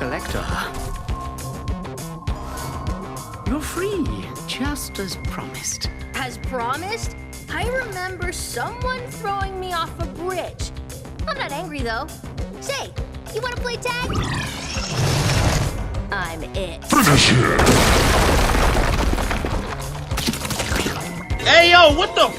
Collector. You're free, just as promised. As promised? I remember someone throwing me off a bridge. I'm not angry, though. Say, you want to play tag? I'm it. Finish him! Hey, yo, what the f?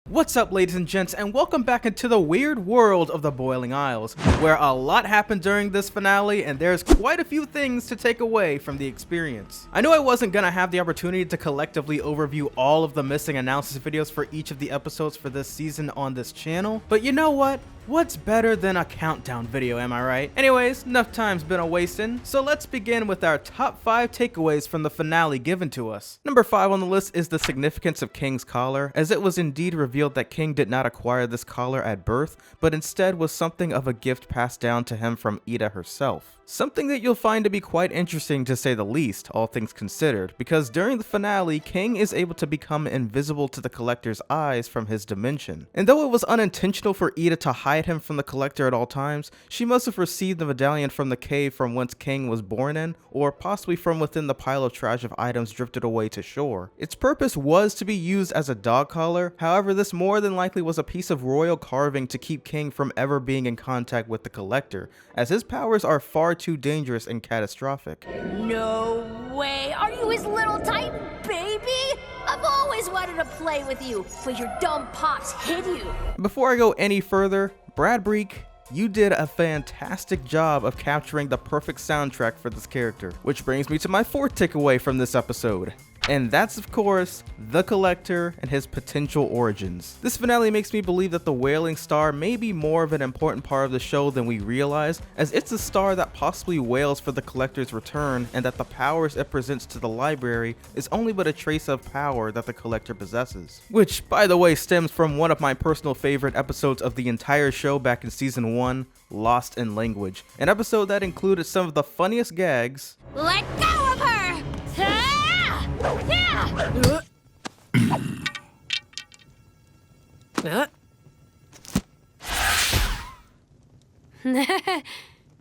What's up, ladies and gents, and welcome back into the weird world of the Boiling Isles, where a lot happened during this finale, and there's quite a few things to take away from the experience. I knew I wasn't gonna have the opportunity to collectively overview all of the missing analysis videos for each of the episodes for this season on this channel, but you know what? What's better than a countdown video, am I right? Anyways, enough time's been a-wasting, so let's begin with our top 5 takeaways from the finale given to us. Number 5 on the list is the significance of King's collar, as it was indeed revealed that King did not acquire this collar at birth, but instead was something of a gift passed down to him from Ida herself. Something that you'll find to be quite interesting, to say the least, all things considered, because during the finale, King is able to become invisible to the Collector's eyes from his dimension. And though it was unintentional for Ida to hide him from the Collector at all times, she must have received the medallion from the cave from whence King was born in, or possibly from within the pile of trash of items drifted away to shore. Its purpose was to be used as a dog collar, however this more than likely was a piece of royal carving to keep King from ever being in contact with the Collector, as his powers are far too dangerous and catastrophic. No way! Are you his little Titan baby? I've always wanted to play with you, but your dumb pops hid you. Before I go any further, Brad Breek, you did a fantastic job of capturing the perfect soundtrack for this character, which brings me to my 4th takeaway from this episode. And that's, of course, the Collector and his potential origins. This finale makes me believe that the Wailing Star may be more of an important part of the show than we realize, as it's a star that possibly wails for the Collector's return, and that the powers it presents to the library is only but a trace of power that the Collector possesses. Which, by the way, stems from one of my personal favorite episodes of the entire show back in Season 1, Lost in Language. An episode that included some of the funniest gags. Let go of her!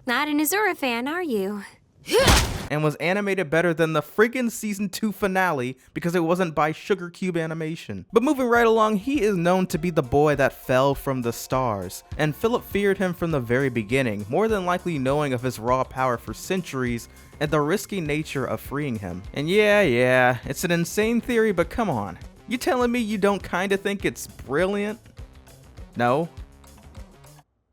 Not an Azura fan, are you? And was animated better than the friggin' Season 2 finale because it wasn't by Sugar Cube Animation. But moving right along, he is known to be the boy that fell from the stars, and Philip feared him from the very beginning, more than likely knowing of his raw power for centuries and the risky nature of freeing him. And yeah, it's an insane theory, but come on. You telling me you don't kinda think it's brilliant? No?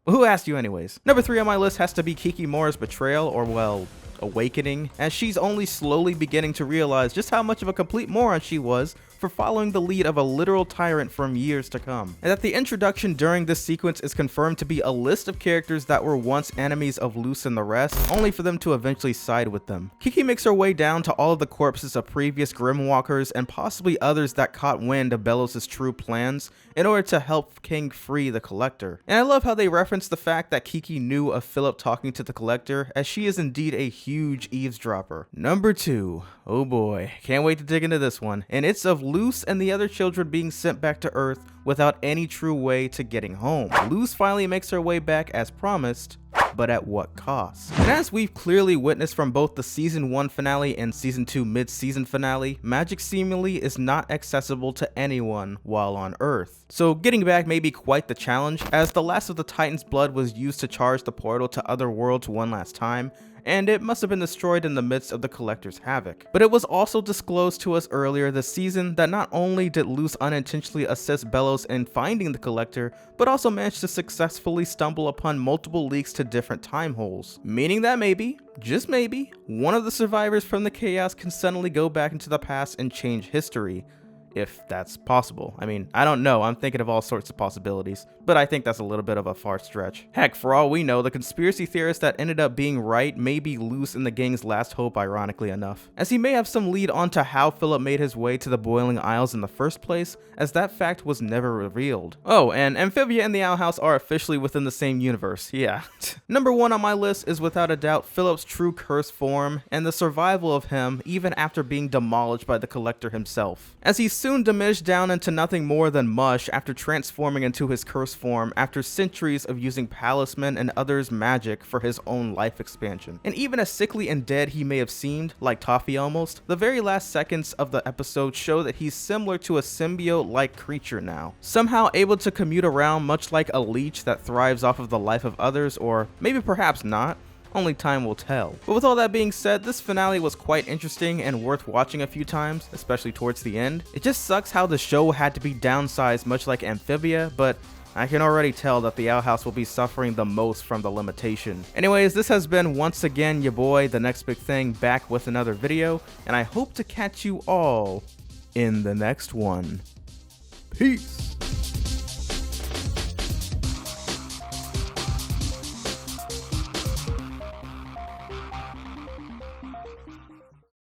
Well, who asked you anyways? Number 3 on my list has to be Kikimora's betrayal, or well, awakening, as she's only slowly beginning to realize just how much of a complete moron she was for following the lead of a literal tyrant from years to come. And that the introduction during this sequence is confirmed to be a list of characters that were once enemies of Luce and the rest, only for them to eventually side with them. Kiki makes her way down to all of the corpses of previous Grimwalkers and possibly others that caught wind of Belos' true plans in order to help King free the Collector. And I love how they reference the fact that Kiki knew of Philip talking to the Collector, as she is indeed a huge eavesdropper. Number 2, oh boy, can't wait to dig into this one, and it's of Luce and the other children being sent back to Earth without any true way to getting home. Luce finally makes her way back as promised, but at what cost? And as we've clearly witnessed from both the Season 1 finale and Season 2 mid-season finale, magic seemingly is not accessible to anyone while on Earth. So getting back may be quite the challenge, as the last of the Titan's blood was used to charge the portal to other worlds one last time, and it must have been destroyed in the midst of the Collector's havoc. But it was also disclosed to us earlier this season that not only did Luce unintentionally assist Belos in finding the Collector, but also managed to successfully stumble upon multiple leaks to different time holes. Meaning that maybe, just maybe, one of the survivors from the chaos can suddenly go back into the past and change history. If that's possible. I mean, I don't know, I'm thinking of all sorts of possibilities, but I think that's a little bit of a far stretch. Heck, for all we know, the conspiracy theorist that ended up being right may be Luce and the gang's last hope, ironically enough, as he may have some lead onto how Philip made his way to the Boiling Isles in the first place, as that fact was never revealed. Oh, and Amphibia and the Owl House are officially within the same universe, yeah. Number 1 on my list is without a doubt Philip's true cursed form, and the survival of him even after being demolished by the Collector himself, as he's soon diminished down into nothing more than mush after transforming into his cursed form after centuries of using palisman and others' magic for his own life expansion. And even as sickly and dead he may have seemed, like Toffee almost, the very last seconds of the episode show that he's similar to a symbiote-like creature now, somehow able to commute around much like a leech that thrives off of the life of others, or maybe perhaps not. Only time will tell. But with all that being said, this finale was quite interesting and worth watching a few times, especially towards the end. It just sucks how the show had to be downsized much like Amphibia, but I can already tell that the Owl House will be suffering the most from the limitation. Anyways, this has been once again your boy, The Next Big Thing, back with another video, and I hope to catch you all in the next one. Peace!